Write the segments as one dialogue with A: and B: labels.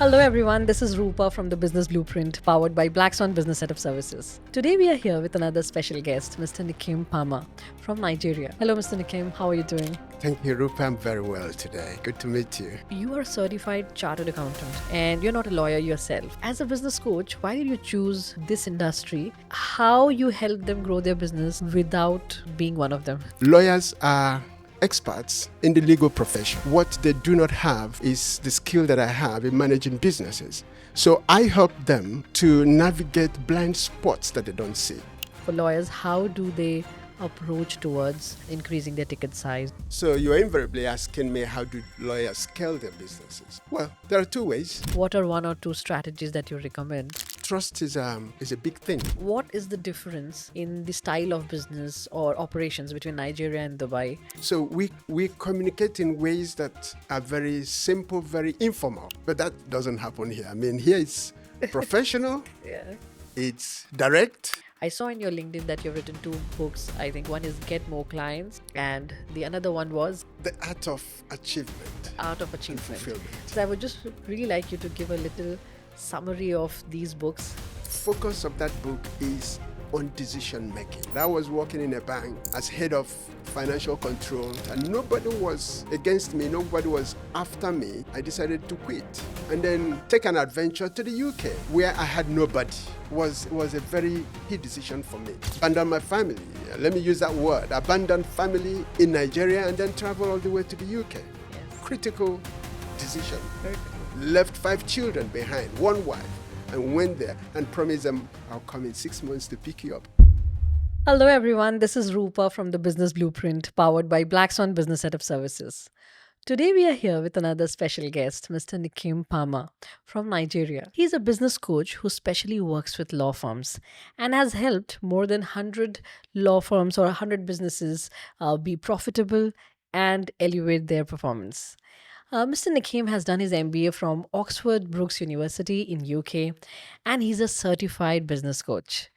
A: Hello everyone, this is Rupa from the Business Blueprint powered by Black Swan Business Setup Services. Today we are here with another special guest, Mr. Nkem Mpamah from Nigeria. Hello Mr. Nkem, how are you doing?
B: Thank you, Rupa. I'm very well today. Good to meet you.
A: You are a certified chartered accountant and you're not a lawyer yourself. As a business coach, why did you choose this industry? How you help them grow their business without being one of them?
B: Lawyers are experts in the legal profession. What they do not have is the skill that I have in managing businesses. So I help them to navigate blind spots that they don't see.
A: For lawyers, how do they approach towards increasing their ticket size?
B: So you're invariably asking me, how do lawyers scale their businesses? Well, there are two ways.
A: What are one or two strategies that you recommend?
B: Trust is a big thing.
A: What is the difference in the style of business or operations between Nigeria and Dubai?
B: So we communicate in ways that are very simple, very informal. But that doesn't happen here. I mean, here it's professional,
A: Yeah.
B: it's direct.
A: I saw in your LinkedIn that you've written two books. I think one is Get More Clients and the another one was
B: The art of achievement
A: Art of
B: and
A: Achievement.
B: fulfillment.
A: So I would just really like you to give a little summary of these books.
B: Focus of that book is on decision making. I was working in a bank as head of financial control and nobody was against me, nobody was after me. I decided to quit and then take an adventure to the UK where I had nobody. Was a very big decision for me. Abandon my family, let me use that word, abandon family in Nigeria and then travel all the way to the UK.
A: Yes.
B: Critical decision.
A: Very good.
B: Left 5 children behind, one wife, and went there and promised them, I'll come in 6 months to pick you up.
A: Hello everyone, this is Rupa from the Business Blueprint powered by Black Swan Business Setup Services. Today we are here with another special guest, Mr. Nkem Mpamah from Nigeria. He's a business coach who specially works with law firms and has helped more than 100 law firms or 100 businesses be profitable and elevate their performance. Mr. Nkem has done his MBA from Oxford Brookes University in UK and he's a certified business coach.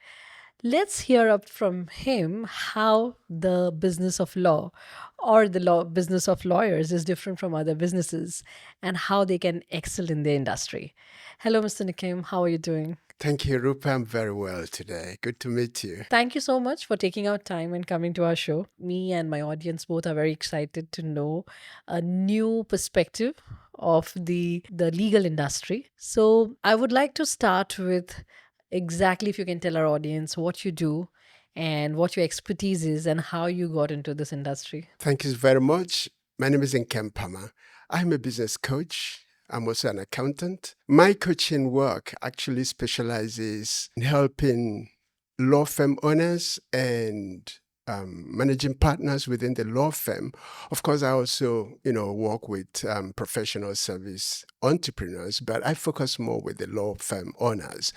A: Let's hear up from him how the business of law or the business of lawyers is different from other businesses and how they can excel in their industry. Hello, Mr. Nkem. How are you doing?
B: Thank you, Rupa. I'm very well today. Good to meet you.
A: Thank you so much for taking out time and coming to our show. Me and my audience both are very excited to know a new perspective of the legal industry. So I would like to start with exactly if you can tell our audience what you do and what your expertise is and how you got into this industry.
B: Thank you very much. My name is Nkem Mpamah. I'm a business coach. I'm also an accountant. My coaching work actually specializes in helping law firm owners and managing partners within the law firm. Of course, I also, work with professional service entrepreneurs, but I focus more with the law firm owners.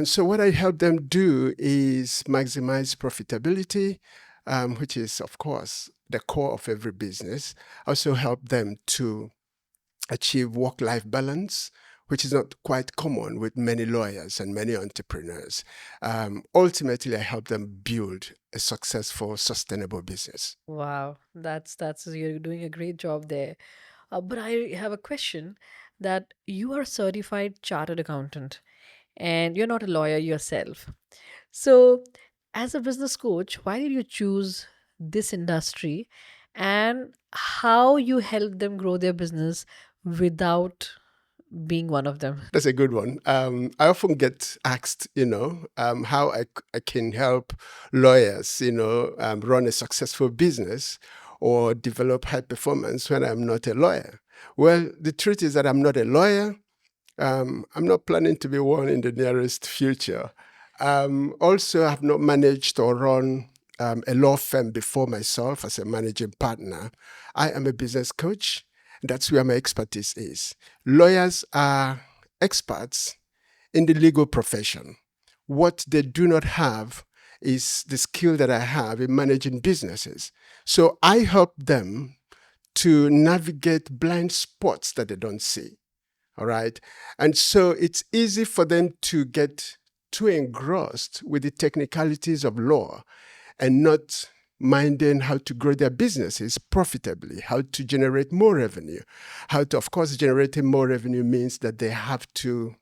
B: So what I help them do is maximize profitability, which is, of course, the core of every business. I also help them to achieve work-life balance, which is not quite common with many lawyers and many entrepreneurs. Ultimately, I help them build a successful, sustainable business.
A: Wow, that's you're doing a great job there. But I have a question that you are a certified chartered accountant and you're not a lawyer yourself. So, as a business coach, why did you choose this industry and how you help them grow their business without being one of them?
B: That's a good one. I often get asked, how I can help lawyers, run a successful business or develop high performance when I'm not a lawyer. Well, the truth is that I'm not a lawyer. I'm not planning to be one in the nearest future. Also, I have not managed or run a law firm before myself as a managing partner. I am a business coach. That's where my expertise is. Lawyers are experts in the legal profession. What they do not have is the skill that I have in managing businesses. So I help them to navigate blind spots that they don't see. All right. And so it's easy for them to get too engrossed with the technicalities of law and not minding how to grow their businesses profitably, how to generate more revenue. How to, of course, generating more revenue means that they have to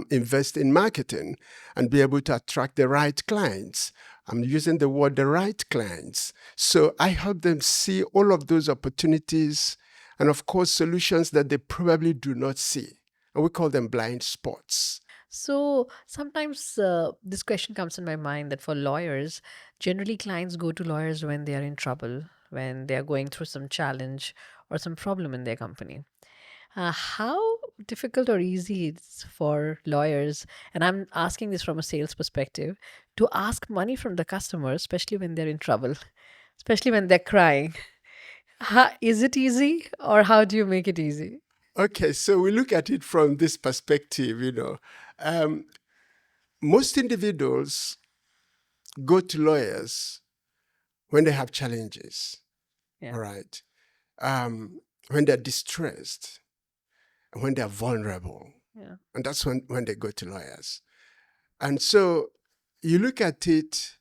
B: invest in marketing and be able to attract the right clients. I'm using the word the right clients. So I help them see all of those opportunities and, of course, solutions that they probably do not see. And we call them blind spots.
A: So sometimes this question comes in my mind that for lawyers, generally clients go to lawyers when they are in trouble, when they are going through some challenge or some problem in their company. How difficult or easy it's for lawyers, and I'm asking this from a sales perspective, to ask money from the customers, especially when they're in trouble, especially when they're crying. Is it easy, or how do you make it easy?
B: Okay, so we look at it from this perspective, Um, most individuals go to lawyers when they have challenges,
A: Yeah.
B: all right? When they're distressed, when they're vulnerable.
A: Yeah.
B: And that's when they go to lawyers. And so you look at it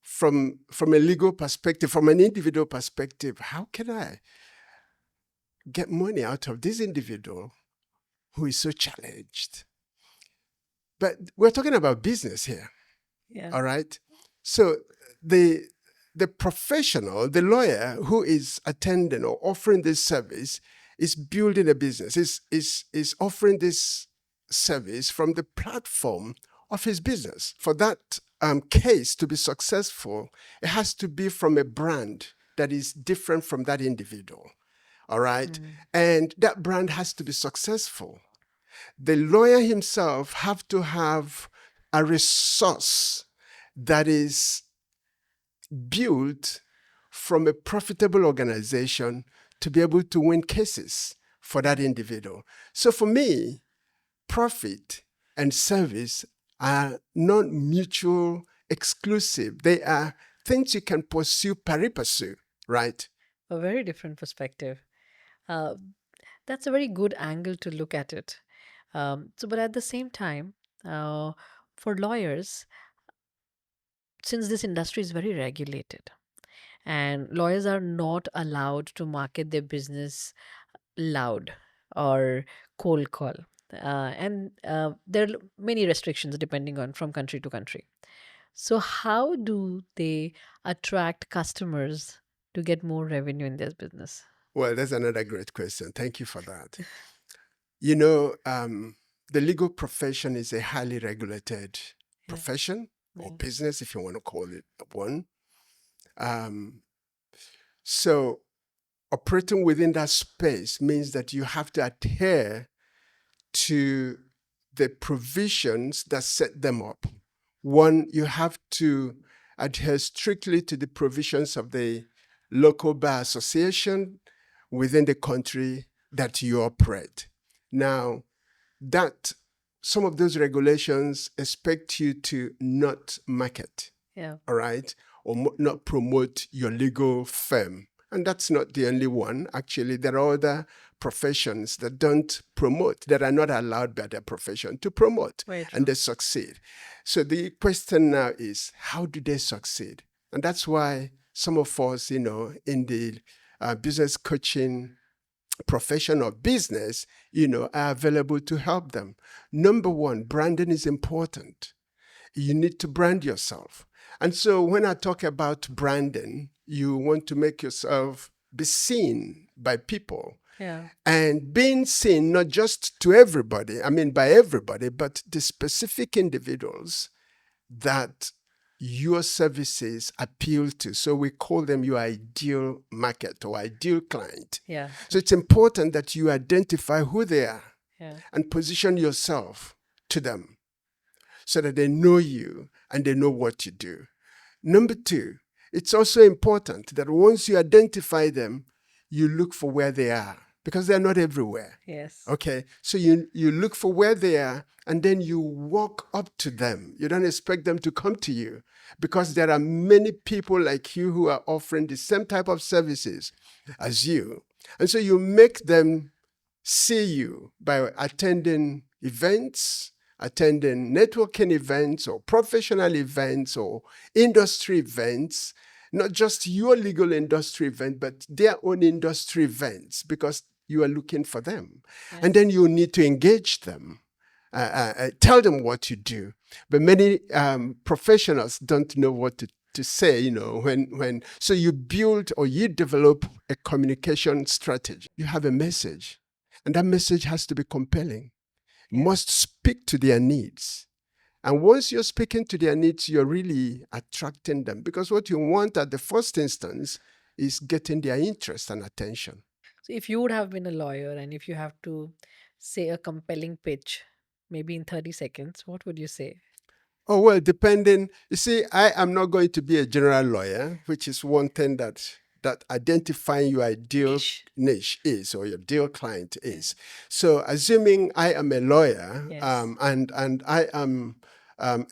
B: from a legal perspective, from an individual perspective. How can I get money out of this individual who is so challenged? But we're talking about business here,
A: Yeah.
B: all right? So the professional, the lawyer who is attending or offering this service is building a business, is offering this service from the platform of his business. For that case to be successful, it has to be from a brand that is different from that individual, all right? And that brand has to be successful. The lawyer himself have to have a resource that is built from a profitable organization to be able to win cases for that individual. So for me, profit and service are not mutual exclusive. They are things you can pursue pari passu, right?
A: A very different perspective. Uh, that's a very good angle to look at it. But at the same time, for lawyers, since this industry is very regulated, and lawyers are not allowed to market their business loud or cold call. And there are many restrictions depending on from country to country. So how do they attract customers to get more revenue in their business?
B: Well, that's another great question. Thank you for that. The legal profession is a highly regulated
A: Yeah.
B: profession or
A: Yeah.
B: business, if you want to call it one. So operating within that space means that you have to adhere to the provisions that set them up. One, you have to adhere strictly to the provisions of the local bar association within the country that you operate. Now, that some of those regulations expect you to not market,
A: Yeah.
B: all right, or not promote your legal firm. And that's not the only one. Actually, there are other professions that don't promote, that are not allowed by their profession to promote,
A: Very true.
B: and they succeed. So the question now is, how do they succeed? And that's why some of us, in the business coaching profession of business, are available to help them. Number one, branding is important. You need to brand yourself. And so when I talk about branding, you want to make yourself be seen by people.
A: Yeah.
B: And being seen not just to everybody, by everybody, but the specific individuals that your services appeal to. So we call them your ideal market or ideal client.
A: Yeah.
B: So it's important that you identify who they are
A: Yeah.
B: and position yourself to them so that they know you and they know what you do. Number two, it's also important that once you identify them, you look for where they are, because they're not everywhere.
A: Yes.
B: Okay, so you look for where they are, and then you walk up to them. You don't expect them to come to you, because there are many people like you who are offering the same type of services as you. And so you make them see you by attending events, attending networking events or professional events or industry events, not just your legal industry event, but their own industry events, because you are looking for them.
A: Right.
B: And then you need to engage them, tell them what you do. But many professionals don't know what to say, you know, so you build or you develop a communication strategy. You have a message, and that message has to be compelling, must speak to their needs. And once you're speaking to their needs, you're really attracting them, because what you want at the first instance is getting their interest and attention.
A: So if you would have been a lawyer and if you have to say a compelling pitch, maybe in 30 seconds, what would you say?
B: Oh, well, depending, you see, I am not going to be a general lawyer, which is one thing that identifying your ideal niche is, or your ideal client is. So assuming I am a lawyer,
A: Yes.
B: And I am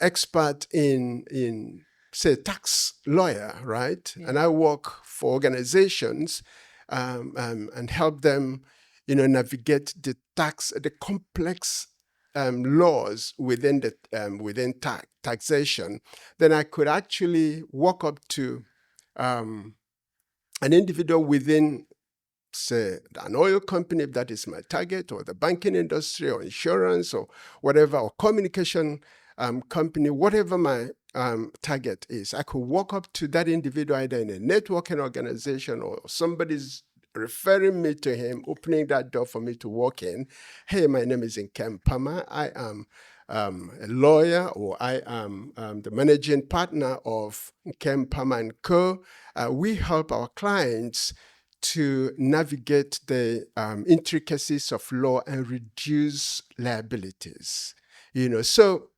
B: expert in say tax lawyer, right?
A: Yeah.
B: And I work for organizations and help them, you know, navigate the complex laws within taxation. Then I could actually walk up to an individual within, say, an oil company, if that is my target, or the banking industry, or insurance, or whatever, or communication company, whatever my target is. I could walk up to that individual either in a networking organization, or somebody's referring me to him, opening that door for me to walk in. Hey, my name is Nkem Mpamah. I am a lawyer, or I am the managing partner of Nkem Mpamah & Co. We help our clients to navigate the intricacies of law and reduce liabilities. You know, so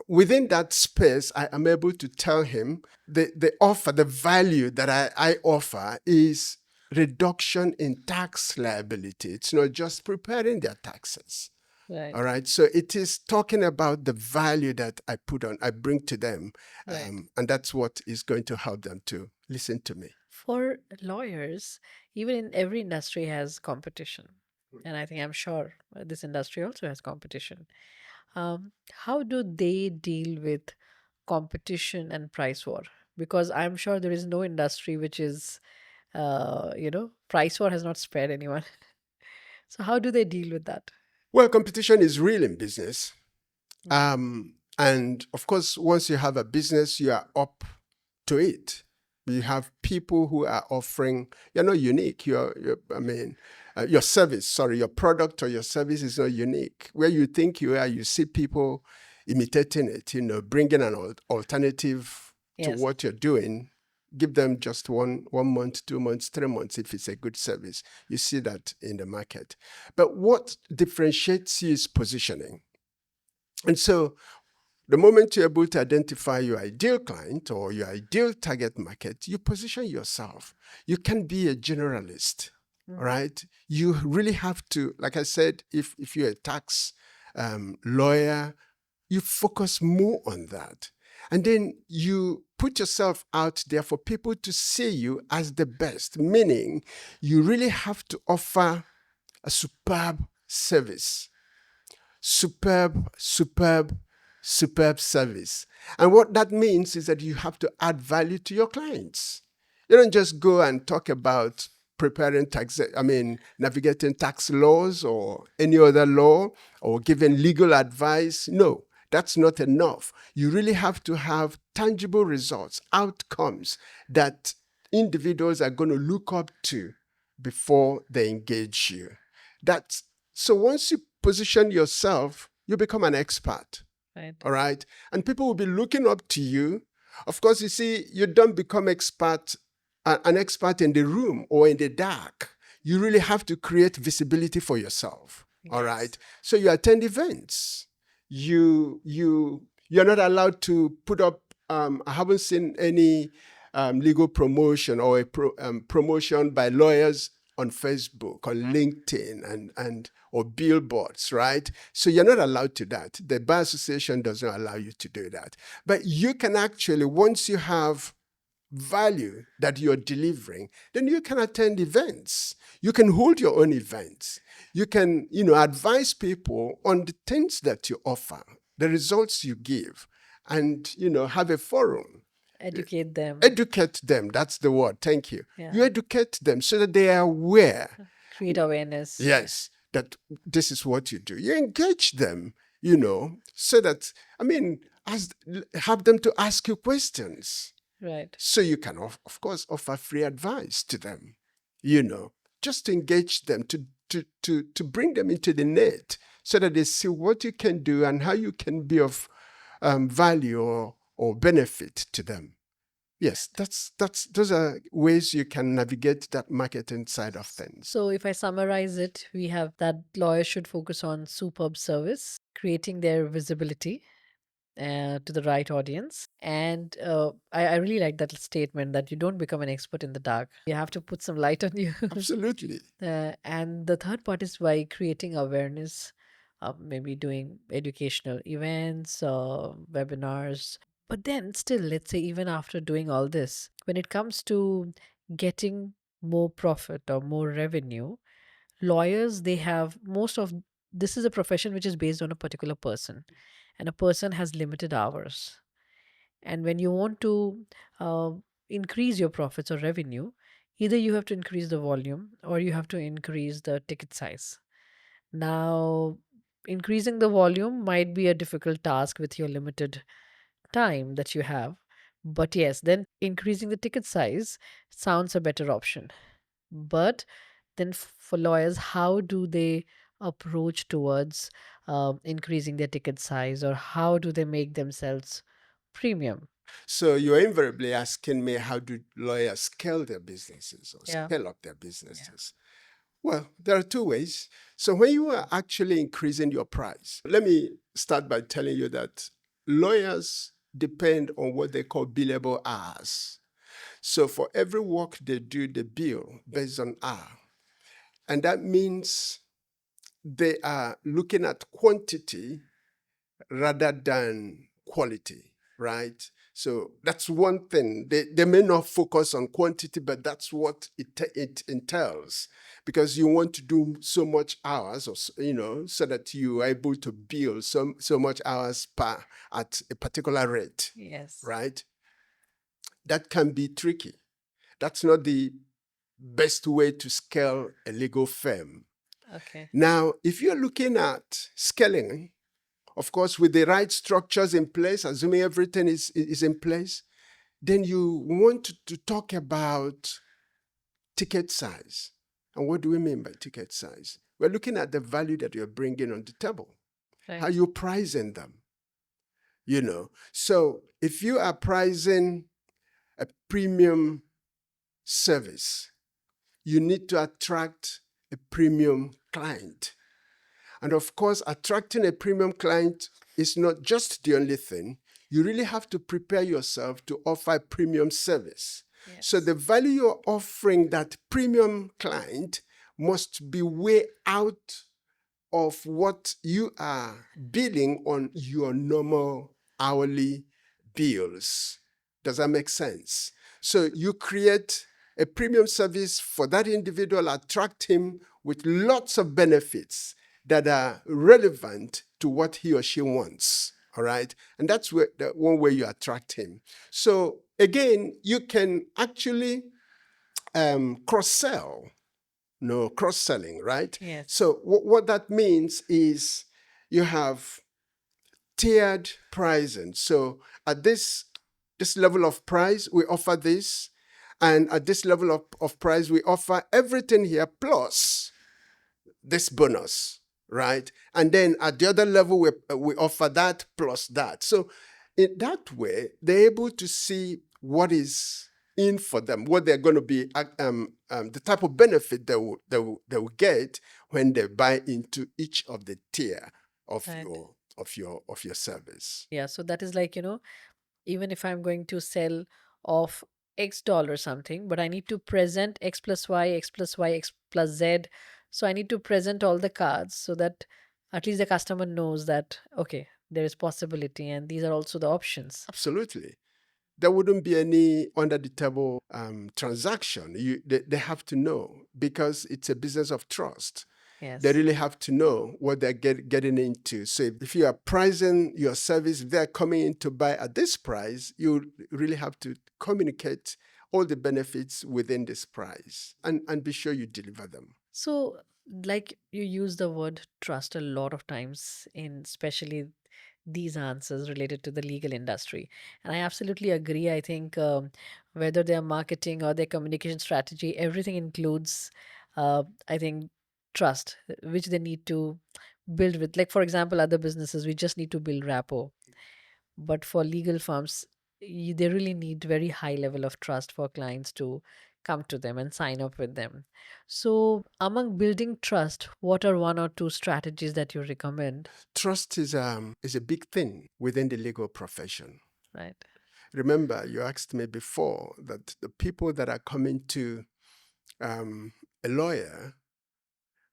B: within that space, I am able to tell him the offer, the value that I offer is reduction in tax liability. It's not just preparing their taxes.
A: Right.
B: All right. So it is talking about the value that I bring to them.
A: Right.
B: And that's what is going to help them to listen to me.
A: For lawyers, even in every industry has competition. And I think I'm sure this industry also has competition. How do they deal with competition and price war? Because I'm sure there is no industry which is, price war has not spared anyone. So how do they deal with that?
B: Well, competition is real in business. And of course, once you have a business, you are up to it. You have people who are offering, you're not unique. Your service, your product or your service is not unique. Where you think you are, you see people imitating it, you know, bringing an alternative to what you're doing. Give them just one month, 2 months, 3 months, if it's a good service. You see that in the market. But what differentiates you is positioning. And so the moment you're able to identify your ideal client or your ideal target market, you position yourself. You can be a generalist, right? You really have to, like I said, if you're a tax lawyer, you focus more on that. And then you put yourself out there for people to see you as the best, meaning you really have to offer a superb service. Superb service. And what that means is that you have to add value to your clients. You don't just go and talk about navigating tax laws or any other law or giving legal advice. No, that's not enough. You really have to have tangible results, outcomes that individuals are going to look up to before they engage you. So once you position yourself, you become an expert. Right. All right. And people will be looking up to you. Of course, you see, you don't become an expert in the room or in the dark. You really have to create visibility for yourself. Yes. All right. So you attend events. You're not allowed to put up, I haven't seen any legal promotion or a promotion by lawyers on Facebook, on LinkedIn, and or billboards, right? So you're not allowed to that. The Bar Association does not allow you to do that. But you can actually, once you have value that you're delivering, then you can attend events. You can hold your own events. You can, advise people on the things that you offer, the results you give, and, have a forum.
A: Educate them.
B: Educate them. That's the word. Thank you. You
A: Yeah.
B: educate them so that they are aware.
A: Create awareness.
B: Yes, that this is what you do. You engage them, so that, have them to ask you questions.
A: Right.
B: So you can, of course, offer free advice to them, just to engage them, to bring them into the net so that they see what you can do and how you can be of value or benefit to them. Yes, those are ways you can navigate that marketing side of things.
A: So, if I summarize it, we have that lawyers should focus on superb service, creating their visibility to the right audience. And I really like that statement that you don't become an expert in the dark. You have to put some light on you.
B: Absolutely.
A: And the third part is by creating awareness, maybe doing educational events, webinars. But then, still, let's say, even after doing all this, when it comes to getting more profit or more revenue, lawyers, they have most of this is a profession which is based on a particular person, and a person has limited hours. And when you want to uh, increase your profits or revenue, either you have to increase the volume or you have to increase the ticket size. Now, increasing the volume might be a difficult task with your limited time that you have. But yes, then increasing the ticket size sounds a better option. But then for lawyers, how do they approach towards increasing their ticket size, or how do they make themselves premium?
B: So you're invariably asking me, how do lawyers scale their businesses or
A: Yeah.
B: scale up their businesses? Well, there are two ways. So when you are actually increasing your price, let me start by telling you that lawyers depend on what they call billable hours. So for every work they do, they bill based on hour. And that means they are looking at quantity rather than quality, right? So that's one thing. They may not focus on quantity, but that's what it entails, because you want to do so much hours, or so that you are able to bill so much hours per at a particular rate.
A: Yes.
B: Right? That can be tricky. That's not the best way to scale a legal firm.
A: Okay.
B: Now, if you're looking at scaling, of course, with the right structures in place, assuming everything is in place, then you want to talk about ticket size. And what do we mean by ticket size? We're looking at the value that you're bringing on the table.
A: Right.
B: How you're pricing them. So if you are pricing a premium service, you need to attract a premium client. And of course, attracting a premium client is not just the only thing. You really have to prepare yourself to offer a premium service.
A: Yes.
B: So the value you're offering that premium client must be way out of what you are billing on your normal hourly bills. Does that make sense? So you create a premium service for that individual, attract him with lots of benefits that are relevant to what he or she wants. All right. And that's one way you attract him. So again, you can actually cross-sell. No, cross-selling, right?
A: Yes.
B: So what that means is you have tiered pricing. So at this level of price, we offer this. And at this level of price, we offer everything here plus this bonus, right? And then at the other level, we offer that plus that. So in that way, they're able to see what is in for them, what they're going to be, the type of benefit they will get when they buy into each of the tier of
A: Right.
B: your service.
A: Yeah. So that is like, even if I'm going to sell off X dollar something, but I need to present X plus Y, X plus Y, X plus Z. So I need to present all the cards so that at least the customer knows that, okay, there is possibility and these are also the options.
B: Absolutely. there wouldn't be any under the table transaction. They have to know, because it's a business of trust.
A: Yes.
B: They really have to know what they're getting into. So if you are pricing your service, if they're coming in to buy at this price, you really have to communicate all the benefits within this price and be sure you deliver them.
A: So, like you use the word trust a lot of times in especially these answers related to the legal industry. And I absolutely agree. I think whether their marketing or their communication strategy, everything includes, I think, trust, which they need to build with. Like, for example, other businesses, we just need to build rapport. But for legal firms, they really need very high level of trust for clients to come to them and sign up with them. So, among building trust, what are one or two strategies that you recommend?
B: Trust is a big thing within the legal profession.
A: Right.
B: Remember, you asked me before that the people that are coming to a lawyer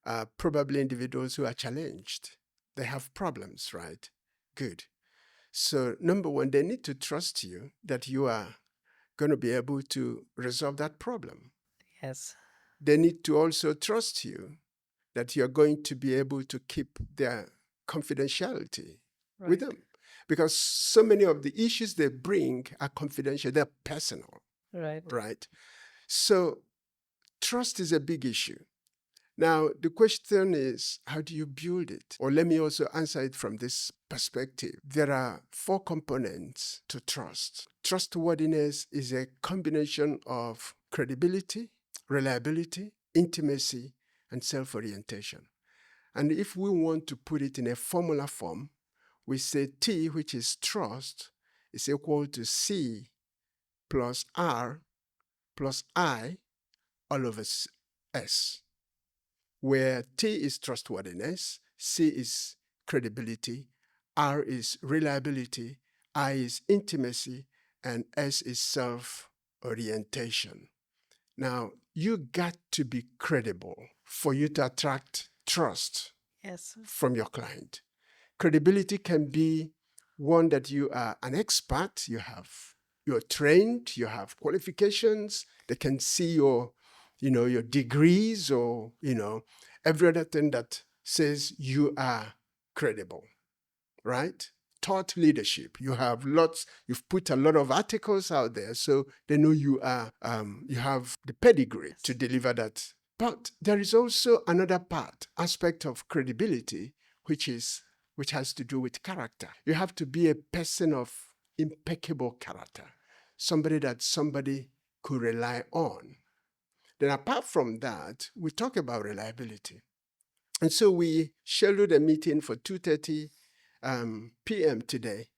B: are probably individuals who are challenged. They have problems, right? Good. So, number one, they need to trust you that you are going to be able to resolve that problem.
A: Yes.
B: They need to also trust you that you're going to be able to keep their confidentiality with
A: Right.
B: them. Because so many of the issues they bring are confidential, they're personal,
A: Right.
B: right? So, trust is a big issue. Now, the question is, how do you build it? Or let me also answer it from this perspective. There are 4 components to trust. Trustworthiness is a combination of credibility, reliability, intimacy, and self-orientation. And if we want to put it in a formula form, we say T, which is trust, is equal to C plus R plus I all over S, where T is trustworthiness, C is credibility, R is reliability, I is intimacy, and S is self-orientation. Now, you got to be credible for you to attract trust
A: Yes.
B: from your client. Credibility can be one that you are an expert, you're trained, you have qualifications, they can see your degrees or every other thing that says you are credible, right? Thought leadership. You've put a lot of articles out there, so they know you have the pedigree to deliver that. But there is also another aspect of credibility, which has to do with character. You have to be a person of impeccable character, somebody that somebody could rely on. Then apart from that, we talk about reliability. And so we scheduled a meeting for 2:30 p.m. today.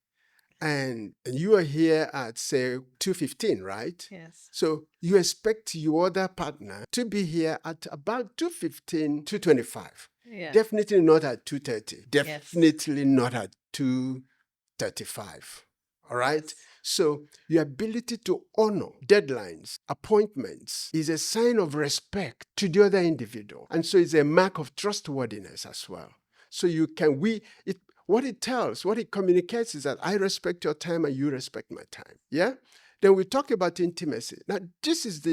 B: And you are here at, say, 2:15, right?
A: Yes.
B: So you expect your other partner to be here at about 2:15, 2:25.
A: Yeah.
B: Definitely not at 2:30.
A: Yes.
B: Definitely not at 2:35. All right?
A: Yes.
B: So your ability to honor deadlines, appointments, is a sign of respect to the other individual. And so it's a mark of trustworthiness as well. So what it communicates is that I respect your time and you respect my time. Yeah? Then we talk about intimacy. Now, this is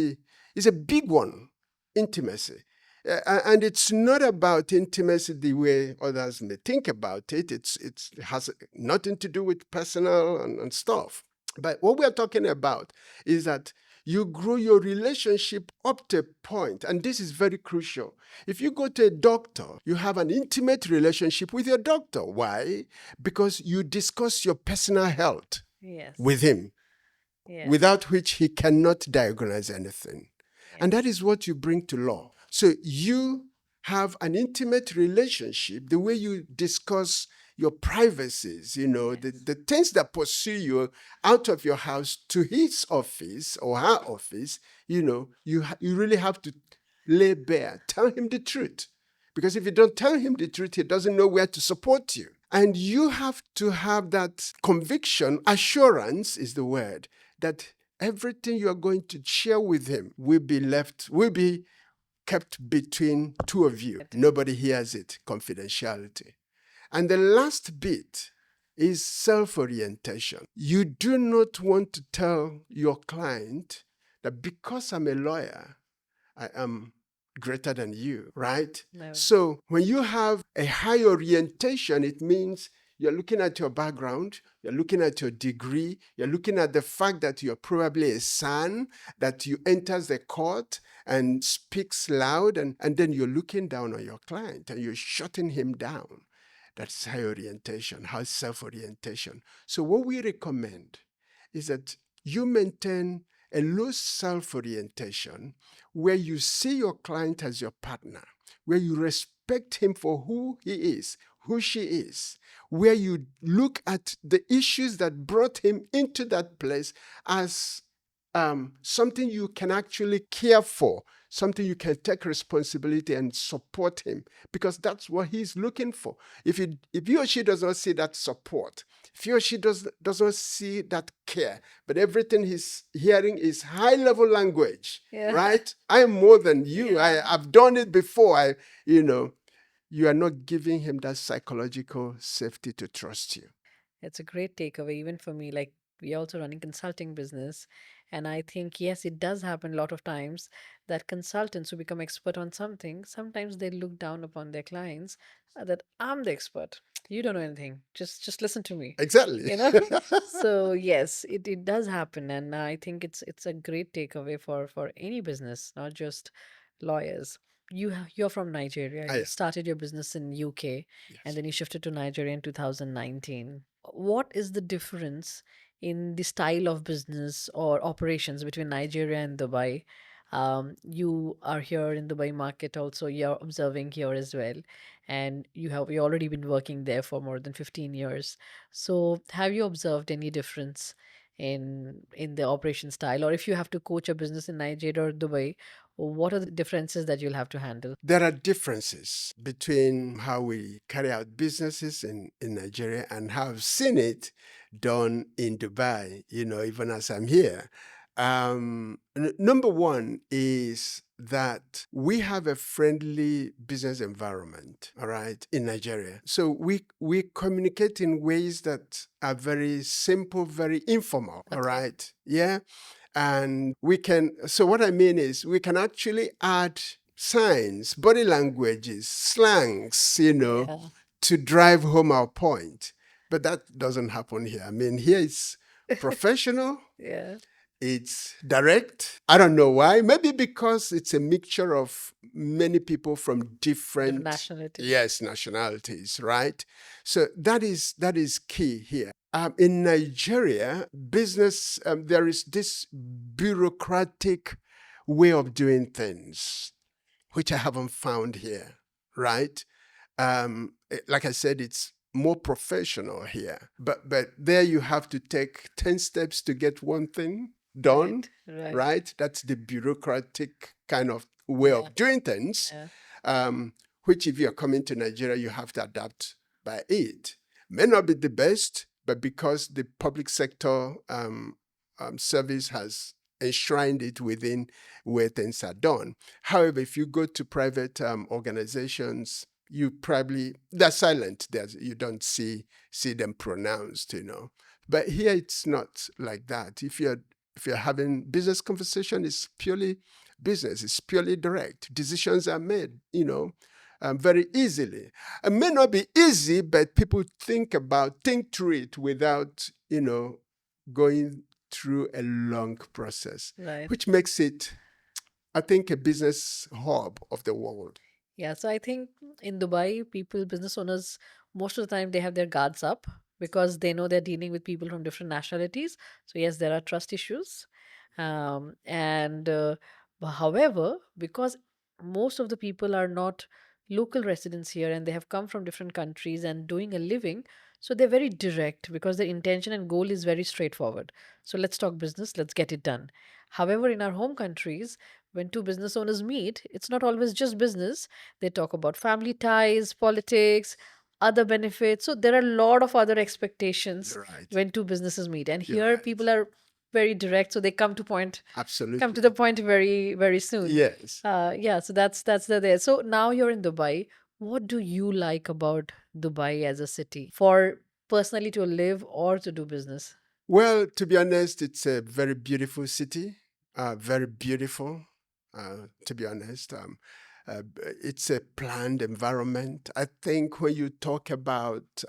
B: a big one, intimacy. And it's not about intimacy the way others may think about it. It has nothing to do with personal and stuff. But what we're talking about is that you grow your relationship up to a point, and this is very crucial. If you go to a doctor, you have an intimate relationship with your doctor. Why? Because you discuss your personal health
A: Yes.
B: with him,
A: Yes.
B: without which he cannot diagnose anything. And that is what you bring to law. So you have an intimate relationship, the way you discuss your privacies, the things that pursue you out of your house to his office or her office, you really have to lay bare, tell him the truth. Because if you don't tell him the truth, he doesn't know where to support you. And you have to have that conviction, assurance is the word, that everything you are going to share with him will be kept between two of you. Nobody hears it, confidentiality. And the last bit is self-orientation. You do not want to tell your client that because I'm a lawyer, I am greater than you, right?
A: No.
B: So when you have a high orientation, it means you're looking at your background, you're looking at your degree, you're looking at the fact that you're probably a son, that you enters the court and speaks loud, and then you're looking down on your client and you're shutting him down. That's high orientation, high self-orientation. So what we recommend is that you maintain a low self-orientation where you see your client as your partner, where you respect him for who he is, who she is, where you look at the issues that brought him into that place as something you can actually care for, something you can take responsibility and support him, because that's what he's looking for. If he or she does not see that support, if he or she does not see that care, but everything he's hearing is high level language,
A: Yeah.
B: right? I am more than you.
A: Yeah.
B: I've done it before. You are not giving him that psychological safety to trust you.
A: It's a great takeaway, even for me. Like, we also running consulting business, and I think yes, it does happen a lot of times that consultants who become expert on something, sometimes they look down upon their clients, that I'm the expert. You don't know anything. Just listen to me.
B: Exactly.
A: You know. So yes, it does happen, and I think it's a great takeaway for any business, not just lawyers. You're from Nigeria.
B: Ah,
A: You
B: yeah.
A: started your business in UK, and
B: Yes.
A: then you shifted to Nigeria in 2019. What is the difference in the style of business or operations between Nigeria and Dubai? You are here in Dubai market also. You're observing here as well, and you already been working there for more than 15 years. So have you observed any difference in the operation style, or if you have to coach a business in Nigeria or Dubai, what are the differences that you'll have to handle?
B: There are differences between how we carry out businesses in Nigeria and how I've seen it done in Dubai, even as I'm here. Number one is that we have a friendly business environment, all right, in Nigeria. So we communicate in ways that are very simple, very informal, all
A: Okay.
B: right? Yeah. And so what I mean is we can actually add signs, body languages, slangs,
A: Yeah.
B: to drive home our point. But that doesn't happen here. I mean, here it's professional,
A: Yeah.
B: it's direct. I don't know why. Maybe because it's a mixture of many people from
A: Different
B: different,
A: nationalities.
B: yes, nationalities, right? So that is key here. In Nigeria, business, there is this bureaucratic way of doing things, which I haven't found here, right? Like I said, it's more professional here, but there you have to take 10 steps to get one thing done,
A: Right.
B: right? That's the bureaucratic kind of way
A: Yeah.
B: of doing things,
A: Yeah.
B: which if you're coming to Nigeria, you have to adapt by it. May not be the best, but because the public sector service has enshrined it within where things are done. However, if you go to private organizations, they're silent. You don't see them pronounced, But here it's not like that. If you're having business conversation, it's purely business. It's purely direct. Decisions are made, very easily. It may not be easy, but people think through it without, going through a long process,
A: Right.
B: which makes it, I think, a business hub of the world.
A: Yeah, so I think in Dubai, business owners, most of the time they have their guards up because they know they're dealing with people from different nationalities. So yes, there are trust issues. And however, because most of the people are not local residents here and they have come from different countries and doing a living, so they're very direct because their intention and goal is very straightforward. So let's talk business, let's get it done. However, in our home countries, when two business owners meet, it's not always just business. They talk about family ties, politics, other benefits. So there are a lot of other expectations
B: Right.
A: when two businesses meet. And
B: You're
A: here
B: right.
A: people are very direct, so they come to
B: Absolutely.
A: the point very, very soon.
B: Yes.
A: Yeah, so that's there. So now you're in Dubai. What do you like about Dubai as a city? For personally to live or to do business?
B: Well, to be honest, it's a very beautiful city, very beautiful, to be honest. It's a planned environment. I think when you talk about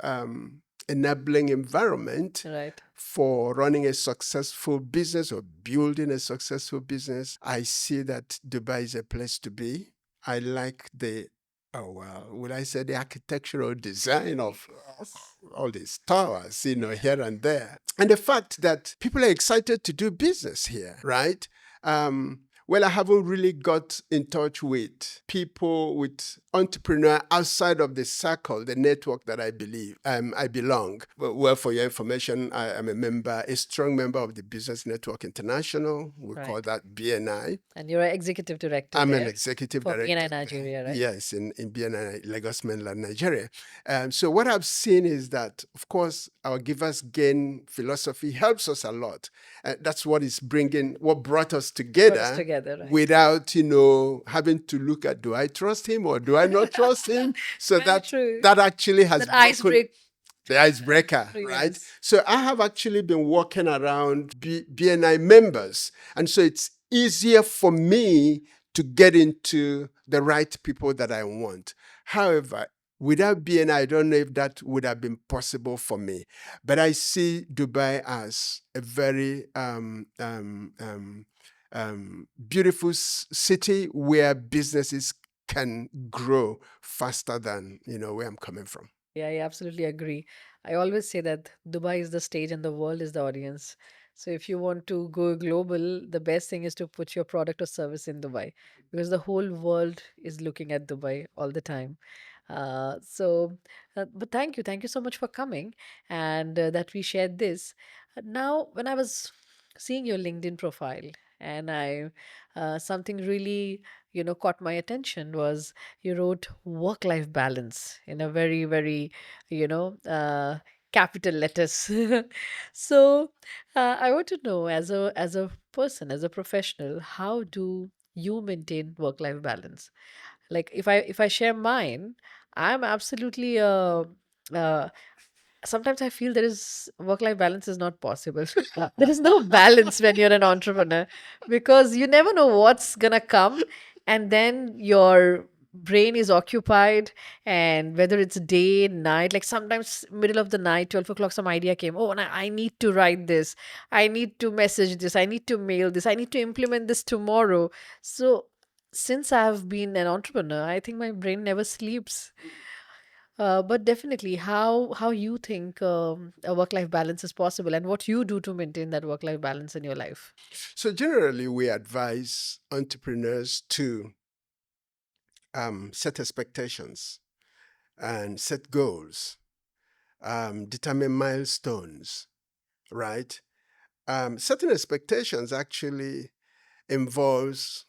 B: enabling environment
A: Right.
B: for running a successful business or building a successful business, I see that Dubai is a place to be. I like the, oh well, will I say the architectural design of all these towers, here and there. And the fact that people are excited to do business here, right? Well, I haven't really got in touch with people, with entrepreneur outside of the circle, the network that I belong. Well, for your information, I am a strong member of the Business Network International. We call
A: Right.
B: that BNI.
A: And you're an executive director
B: I'm an
A: there
B: executive
A: for
B: director.
A: BNI Nigeria, right?
B: Yes, in BNI, Lagos, mainland Nigeria. So what I've seen is that, of course, our givers gain philosophy helps us a lot. That's what what brought us together,
A: Right?
B: without, having to look at, do I trust him or do I not trust him? So
A: Very true.
B: that actually has
A: That ice
B: broken
A: break.
B: the icebreaker, right?
A: Yes.
B: So I have actually been walking around BNI members. And so it's easier for me to get into the right people that I want. However, without BNI, I don't know if that would have been possible for me. But I see Dubai as a very beautiful city where businesses can grow faster than, where I'm coming from.
A: Yeah, I absolutely agree. I always say that Dubai is the stage and the world is the audience. So if you want to go global, the best thing is to put your product or service in Dubai because the whole world is looking at Dubai all the time. But thank you so much for coming and that we shared this. Now, when I was seeing your LinkedIn profile, and I something really caught my attention was you wrote work-life balance in a very very you know uh, capital letters. So I want to know, as a person, as a professional, how do you maintain work-life balance? Like if I share mine, I'm absolutely sometimes I feel there is work life balance is not possible. There is no balance when you're an entrepreneur because you never know what's gonna come, and then your brain is occupied, and whether it's day, night, like sometimes middle of the night, 12 o'clock, some idea came. Oh, and I need to write this, I need to message this, I need to mail this, I need to implement this tomorrow. So since I've been an entrepreneur, I think my brain never sleeps. But definitely, how you think a work-life balance is possible, and what you do to maintain that work-life balance in your life?
B: So generally, we advise entrepreneurs to set expectations and set goals, determine milestones, right? Setting expectations actually involves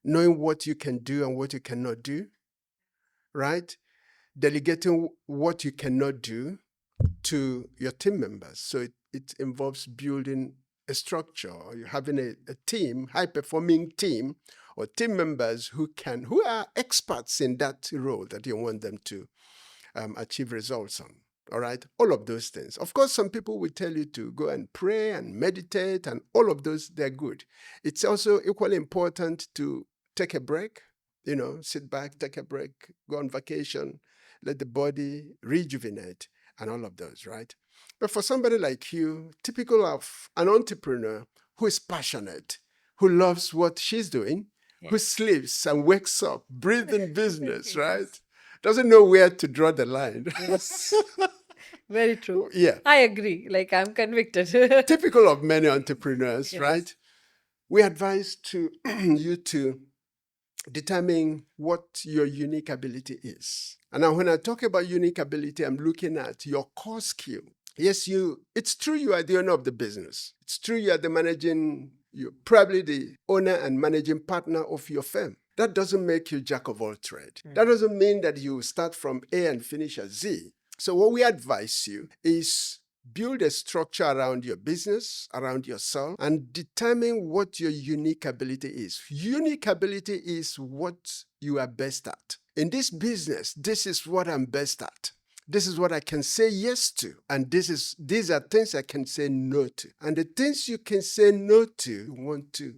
B: knowing what you can do and what you cannot do, right? Delegating what you cannot do to your team members. So it involves building a structure, or you having a team, high performing team, or team members who are experts in that role that you want them to achieve results on. All right, all of those things. Of course, some people will tell you to go and pray and meditate, and all of those, they're good. It's also equally important to take a break, sit back, take a break, go on vacation, let the body rejuvenate, and all of those, right? But for somebody like you, typical of an entrepreneur who is passionate, who loves what she's doing, who
A: Yes.
B: sleeps and wakes up, breathing business, right?
A: Yes.
B: Doesn't know where to draw the line.
A: Yes. Very true.
B: Yeah.
A: I agree. Like I'm convicted.
B: Typical of many entrepreneurs,
A: Yes.
B: right? We advise to you to determine what your unique ability is. And now when I talk about unique ability, I'm looking at your core skill. Yes, it's true you are the owner of the business. It's true you're probably the owner and managing partner of your firm. That doesn't make you jack of all trade. That doesn't mean that you start from A and finish at Z. So what we advise you is build a structure around your business, around yourself, and determine what your unique ability is. Unique ability is what you are best at. In this business, this is what I'm best at. This is what I can say yes to. And these are things I can say no to. And the things you can say no to, you want to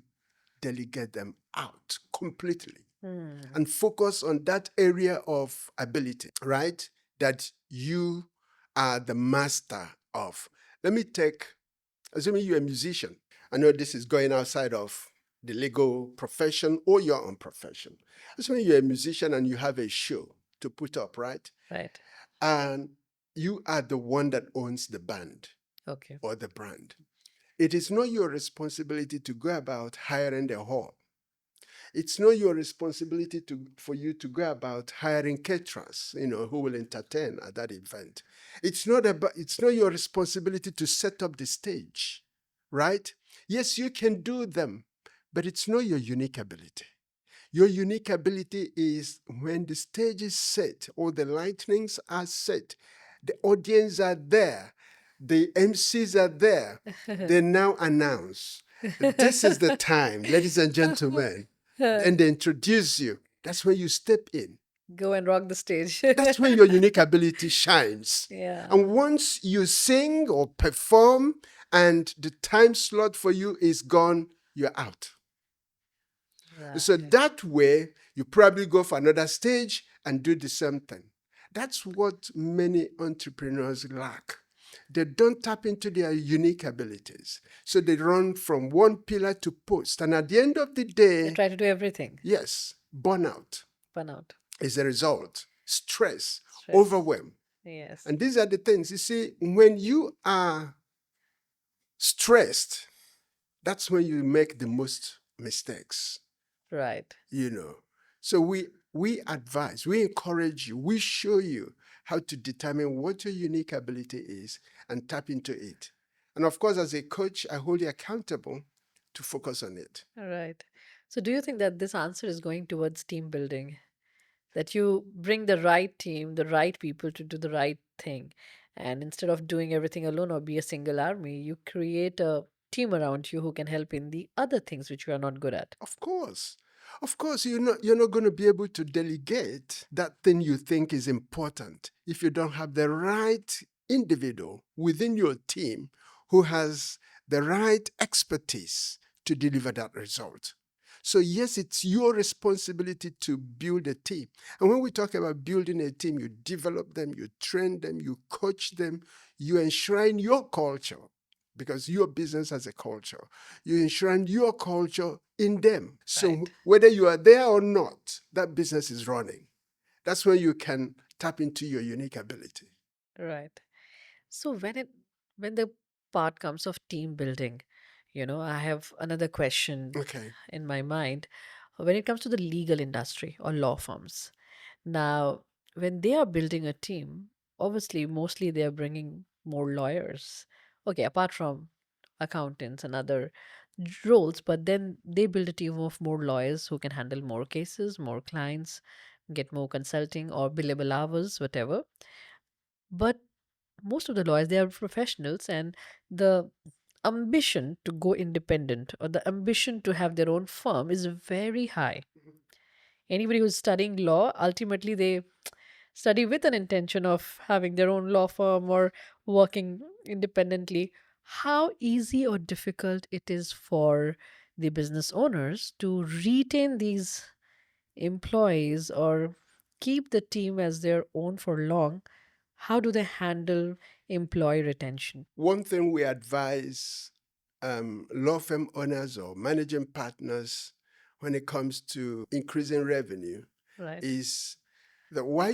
B: delegate them out completely and focus on that area of ability, right? That you are the master of. Let me take, assuming you're a musician. I know this is going outside of the legal profession or your own profession. Assuming you're a musician and you have a show to put up, right?
A: Right.
B: And you are the one that owns the band
A: Okay.
B: or the brand. It is not your responsibility to go about hiring the hall. It's not your responsibility for you to go about hiring caterers, who will entertain at that event. It's not your responsibility to set up the stage, right? Yes, you can do them, but it's not your unique ability. Your unique ability is when the stage is set or the lightnings are set, the audience are there, the MCs are there. They now announce, this is the time, ladies and gentlemen. And they introduce you. That's when you step in.
A: Go and rock the stage.
B: That's when your unique ability shines.
A: Yeah.
B: And once you sing or perform and the time slot for you is gone, you're out. So
A: Right.
B: that way, you probably go for another stage and do the same thing. That's what many entrepreneurs lack. They don't tap into their unique abilities. So they run from one pillar to post. And at the end of the
A: They
B: day,
A: try to do everything.
B: yes, burnout
A: Burnout.
B: is the result. Stress,
A: Stress.
B: overwhelm.
A: Yes.
B: And these are the things. You see, when you are stressed, that's when you make the most mistakes.
A: Right.
B: So we advise, we encourage you, we show you how to determine what your unique ability is and tap into it. And of course, as a coach, I hold you accountable to focus on it.
A: All right. So, do you think that this answer is going towards team building? That you bring the right team, the right people to do the right thing. And instead of doing everything alone or be a single army, you create a team around you who can help in the other things which you are not good at.
B: Of course. Of course, you're not going to be able to delegate that thing you think is important if you don't have the right individual within your team who has the right expertise to deliver that result. So yes, it's your responsibility to build a team. And when we talk about building a team, you develop them, you train them, you coach them, you enshrine your culture because your business has a culture. You enshrine your culture in them. So
A: Right.
B: whether you are there or not, that business is running. That's when you can tap into your unique ability.
A: Right. So when the part comes of team building, I have another question
B: Okay.
A: in my mind. When it comes to the legal industry or law firms, now when they are building a team, obviously mostly they are bringing more lawyers. Okay, apart from accountants and other roles, but then they build a team of more lawyers who can handle more cases, more clients, get more consulting or billable hours, whatever. But most of the lawyers, they are professionals, and the ambition to go independent or the ambition to have their own firm is very high. Anybody who's studying law, ultimately they study with an intention of having their own law firm or working independently. How easy or difficult it is for the business owners to retain these employees or keep the team as their own for long? How do they handle employee retention?
B: One thing we advise law firm owners or managing partners when it comes to increasing revenue
A: Right.
B: is that while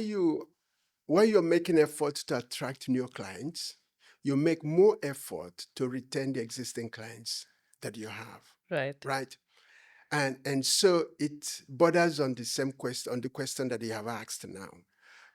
B: you're making effort to attract new clients, you make more effort to retain the existing clients that you have,
A: Right.
B: right? And so it borders on the question that you have asked now.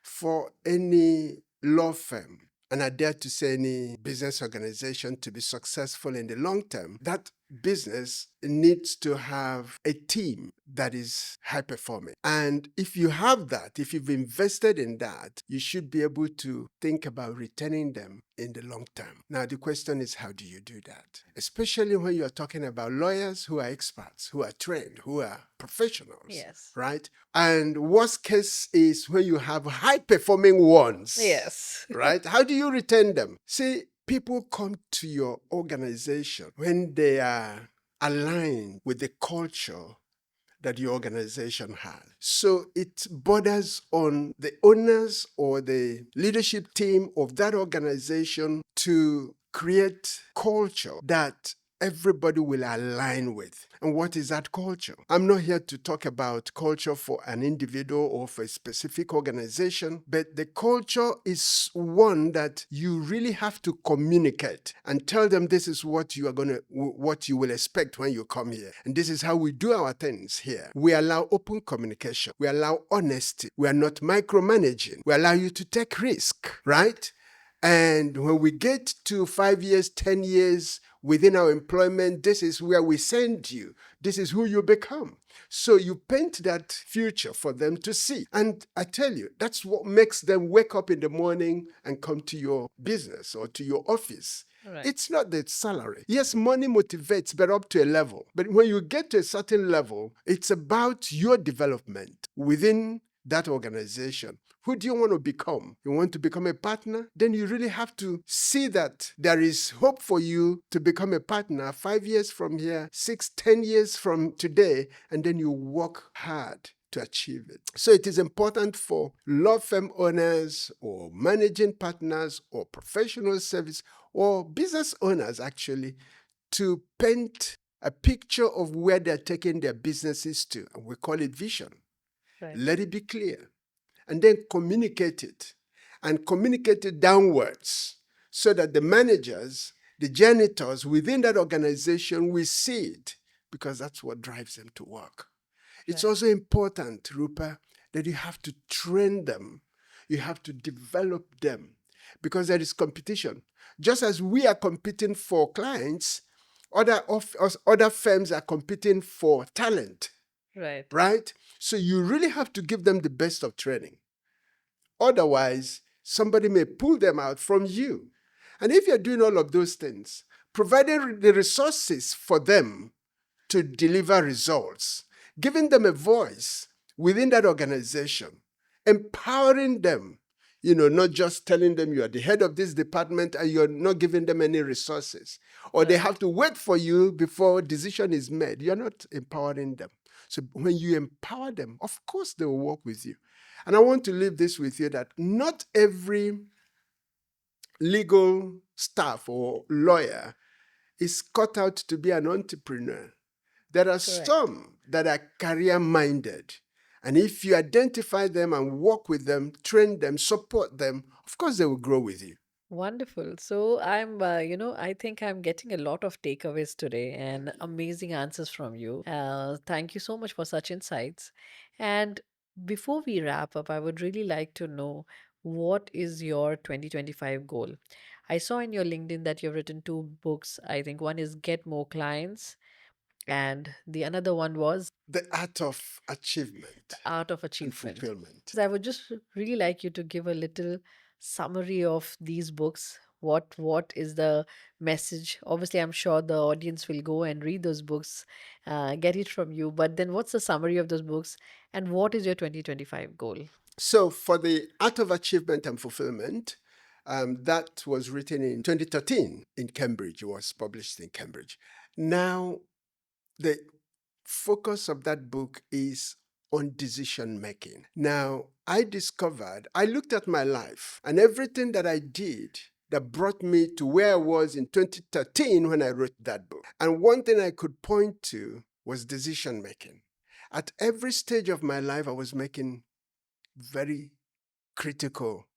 B: For any law firm, and I dare to say any business organization to be successful in the long term, that business needs to have a team that is high performing. And if you have that, if you've invested in that, you should be able to think about retaining them in the long term. Now, the question is, how do you do that? Especially when you're talking about lawyers who are experts, who are trained, who are professionals,
A: Yes.
B: right? And worst case is when you have high performing ones,
A: Yes.
B: right? How do you retain them? See, people come to your organization when they are aligned with the culture that your organization has. So it borders on the owners or the leadership team of that organization to create culture that everybody will align with. And what is that culture? I'm not here to talk about culture for an individual or for a specific organization, but the culture is one that you really have to communicate and tell them this is what you are what you will expect when you come here. And this is how we do our things here. We allow open communication. We allow honesty. We are not micromanaging. We allow you to take risk, right? And when we get to 5 years, 10 years within our employment, this is where we send you. This is who you become. So you paint that future for them to see. And I tell you, that's what makes them wake up in the morning and come to your business or to your office.
A: Right.
B: It's not the salary. Yes, money motivates, but up to a level. But when you get to a certain level, it's about your development within that organization. Who do you want to become? You want to become a partner? Then you really have to see that there is hope for you to become a partner 5 years from here, 6, 10 years from today, and then you work hard to achieve it. So it is important for law firm owners or managing partners or professional service or business owners actually to paint a picture of where they're taking their businesses to. And we call it vision.
A: Right.
B: Let it be clear. And then communicate it. And communicate it downwards so that the managers, the janitors within that organization will see it, because that's what drives them to work. It's
A: Right.
B: also important, Rupa, that you have to train them. You have to develop them, because there is competition. Just as we are competing for clients, other firms are competing for talent.
A: Right.
B: Right? So you really have to give them the best of training. Otherwise, somebody may pull them out from you. And if you're doing all of those things, providing the resources for them to deliver results, giving them a voice within that organization, empowering them, not just telling them you are the head of this department and you're not giving them any resources, or they have to wait for you before a decision is made. You're not empowering them. So when you empower them, of course they will work with you. And I want to leave this with you, that not every legal staff or lawyer is cut out to be an entrepreneur. There are some that are career-minded. And if you identify them and work with them, train them, support them, of course they will grow with you.
A: Wonderful. So I think I'm getting a lot of takeaways today and amazing answers from you. Thank you so much for such insights. And before we wrap up, I would really like to know, what is your 2025 goal? I saw in your LinkedIn that you've written two books. I think one is Get More Clients, and the another one was
B: The art of achievement
A: Art of
B: and
A: Achievement.
B: fulfillment.
A: So I would just really like you to give a little summary of these books. What is the message? Obviously, I'm sure the audience will go and read those books, get it from you. But then, what's the summary of those books, and what is your 2025 goal?
B: So for the art of achievement and fulfillment, that was written in 2013 in Cambridge. It was published in Cambridge. Now, the focus of that book is on decision making. Now, I looked at my life and everything that I did that brought me to where I was in 2013 when I wrote that book. And one thing I could point to was decision making. At every stage of my life, I was making very critical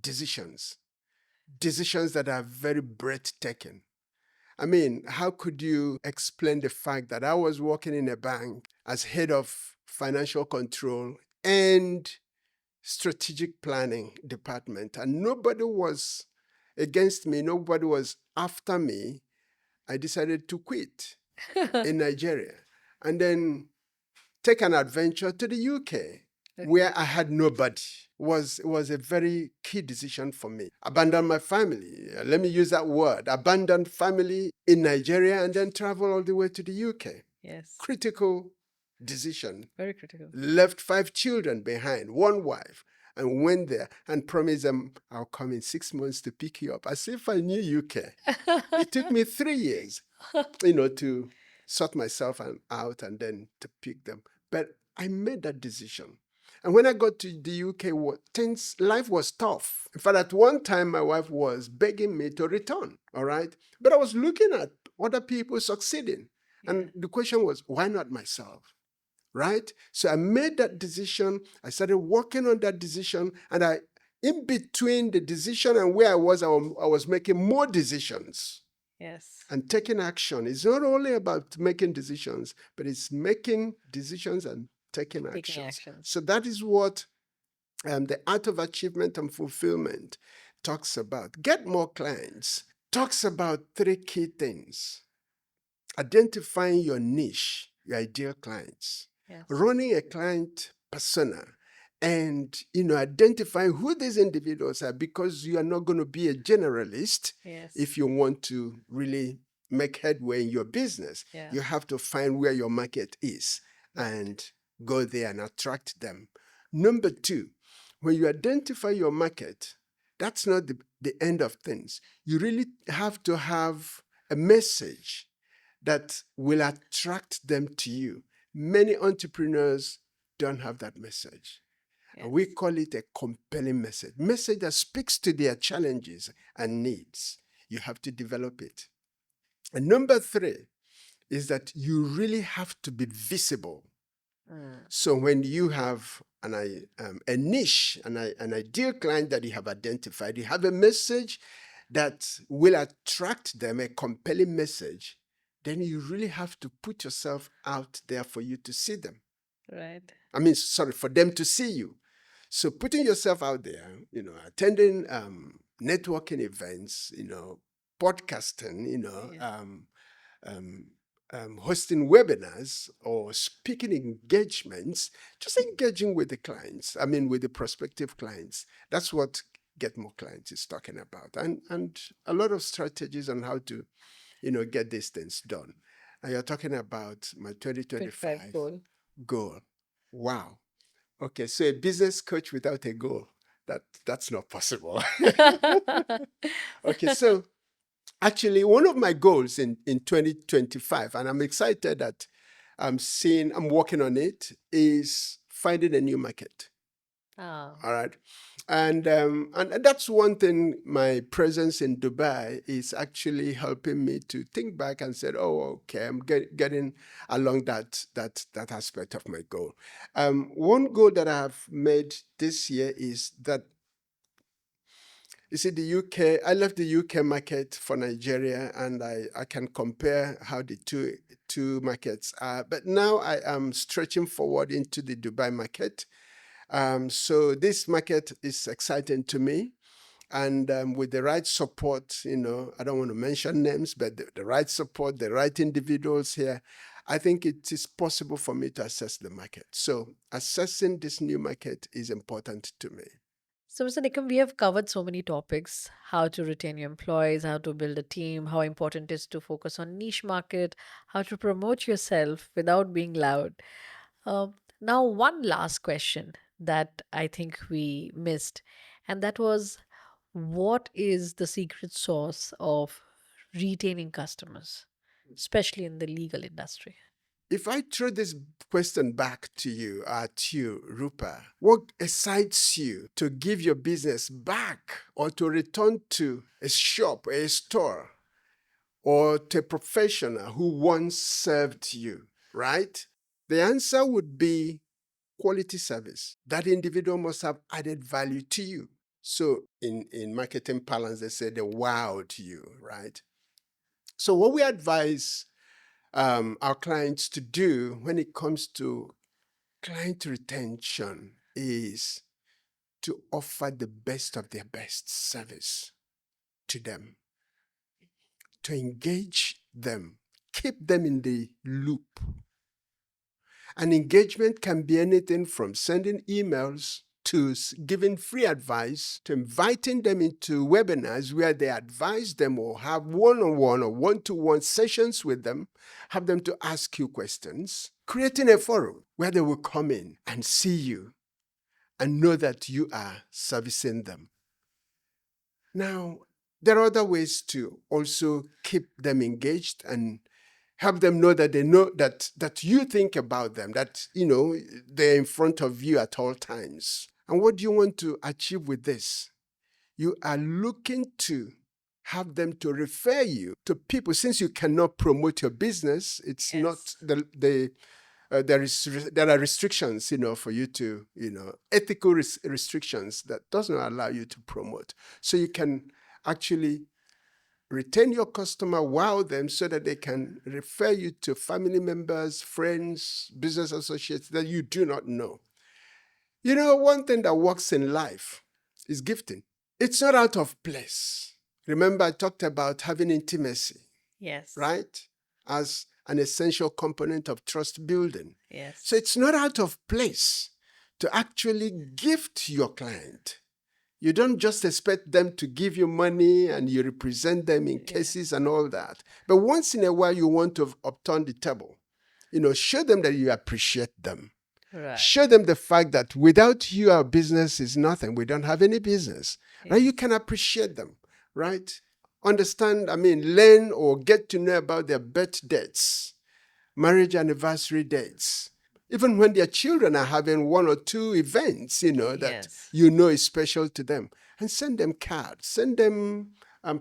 B: decisions that are very breathtaking. I mean, how could you explain the fact that I was working in a bank as head of financial control and strategic planning department, and nobody was against me, nobody was after me? I decided to quit. in Nigeria, and then take an adventure to the UK, where I had nobody. Was a very key decision for me. Abandon my family. Let me use that word. Abandon family in Nigeria and then travel all the way to the UK.
A: Yes.
B: Critical decision.
A: Very critical.
B: Left 5 children behind, one wife, and went there and promised them, I'll come in 6 months to pick you up. As if I knew UK. It took me 3 years, to sort myself out and then to pick them. But I made that decision. And when I got to the UK, life was tough. In fact, at one time, my wife was begging me to return, all right? But I was looking at other people succeeding. And the question was, why not myself? Right? So I made that decision. I started working on that decision. And in between the decision and where I was making more decisions.
A: Yes.
B: And taking action. It's not only about making decisions, but it's making decisions and taking actions. So that is what the Art of Achievement and Fulfillment talks about. Get more clients. Talks about 3 key things. Identifying your niche, your ideal clients. Yes. Running a client persona, and identifying who these individuals are, because you are not going to be a generalist. Yes. If you want to really make headway in your business. Yeah. You have to find where your market is. Right. And go there and attract them. Number 2, when you identify your market, that's not the end of things. You really have to have a message that will attract them to you. Many entrepreneurs don't have that message. Yes. And we call it a compelling message that speaks to their challenges and needs. You have to develop it. And number 3 is that you really have to be visible. So when you have a niche, an ideal client that you have identified, you have a message that will attract them, a compelling message, then you really have to put yourself out there for you to see them. Right. For them to see you. So putting yourself out there, attending networking events, podcasting, hosting webinars or speaking engagements, just engaging with the clients, with the prospective clients. That's what Get More Clients is talking about. And a lot of strategies on how to, get these things done. And you're talking about my 2025 goal. Wow. Okay, so a business coach without a goal, that's not possible. Okay, so actually, one of my goals in 2025, and I'm excited that I'm working on it, is finding a new market. Oh. All right. And that's one thing. My presence in Dubai is actually helping me to think back and said, oh, okay, I'm getting along that aspect of my goal. One goal that I have made this year is that, you see, the UK, I left the UK market for Nigeria, and I can compare how the two markets are. But now I am stretching forward into the Dubai market. So this market is exciting to me. And with the right support, I don't want to mention names, but the right support, the right individuals here, I think it is possible for me to assess the market. So assessing this new market is important to me.
A: So, Mr. Nkem, we have covered so many topics: how to retain your employees, how to build a team, how important it is to focus on niche market, how to promote yourself without being loud. Now, one last question that I think we missed, and that was, what is the secret sauce of retaining customers, especially in the legal industry?
B: If I throw this question back to you, Rupa, what excites you to give your business back or to return to a shop, a store, or to a professional who once served you, right? The answer would be quality service. That individual must have added value to you. So in marketing parlance, they say they wowed you, right? So what we advise our clients to do when it comes to client retention is to offer the best of their best service to them, to engage them keep them in the loop. And engagement can be anything from sending emails to giving free advice to inviting them into webinars where they advise them or have one-on-one or one-to-one sessions with them, have them to ask you questions, creating a forum where they will come in and see you and know that you are servicing them. Now, there are other ways to also keep them engaged and help them know that they know that you think about them, that they're in front of you at all times. And what do you want to achieve with this? You are looking to have them to refer you to people. Since you cannot promote your business, it's not there are restrictions, for you to, ethical restrictions that doesn't allow you to promote. So you can actually retain your customer, wow them, so that they can refer you to family members, friends, business associates that you do not know. One thing that works in life is gifting. It's not out of place. Remember, I talked about having intimacy.
A: Yes.
B: Right? As an essential component of trust building.
A: Yes.
B: So it's not out of place to actually gift your client. You don't just expect them to give you money and you represent them in cases and all that. But once in a while, you want to upturn the table. Show them that you appreciate them.
A: Right.
B: Show them the fact that without you, our business is nothing. We don't have any business. Yes. Right? You can appreciate them, right? Understand, learn or get to know about their birth dates, marriage anniversary dates. Even when their children are having one or two events, that is special to them. And send them cards, send them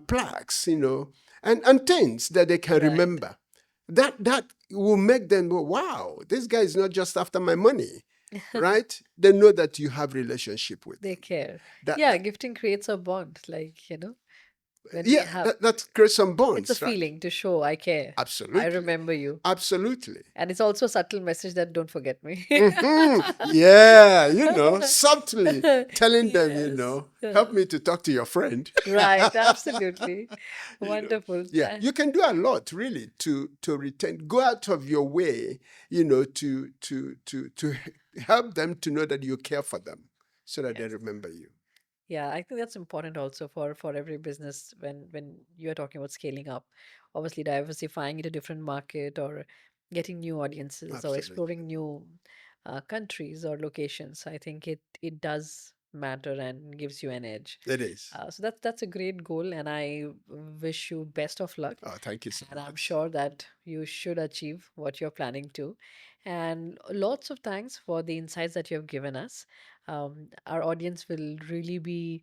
B: plaques, and things that they can remember. That will make them go, wow, this guy is not just after my money, right? They know that you have relationship with them.
A: They care. Gifting creates a bond, when
B: that creates some bonds.
A: It's a feeling to show I care.
B: Absolutely.
A: I remember you.
B: Absolutely.
A: And it's also a subtle message that don't forget me.
B: Yeah, subtly telling them, help me to talk to your friend.
A: Right, absolutely. Wonderful.
B: Yeah, you can do a lot really to retain. Go out of your way, to help them to know that you care for them so that they remember you.
A: Yeah, I think that's important also for every business when you're talking about scaling up. Obviously, diversifying into different market or getting new audiences or exploring new countries or locations. I think it does matter and gives you an edge.
B: It is.
A: So that's a great goal, and I wish you best of luck.
B: Oh, thank you so
A: And
B: much.
A: I'm sure that you should achieve what you're planning to. And lots of thanks for the insights that you have given us. Our audience will really be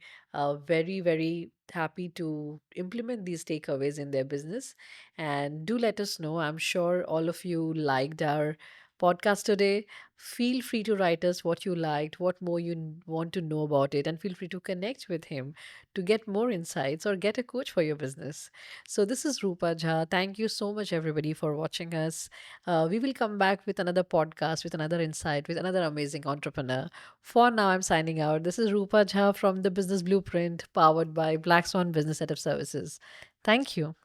A: very, very happy to implement these takeaways in their business. And do let us know. I'm sure all of you liked our podcast today. Feel free to write us what you liked, what more you want to know about it, and feel free to connect with him to get more insights or get a coach for your business. So, this is Rupa Jha. Thank you so much, everybody, for watching us. We will come back with another podcast, with another insight, with another amazing entrepreneur. For now, I'm signing out. This is Rupa Jha from the Business Blueprint, powered by Black Swan Business Setup Services. Thank you.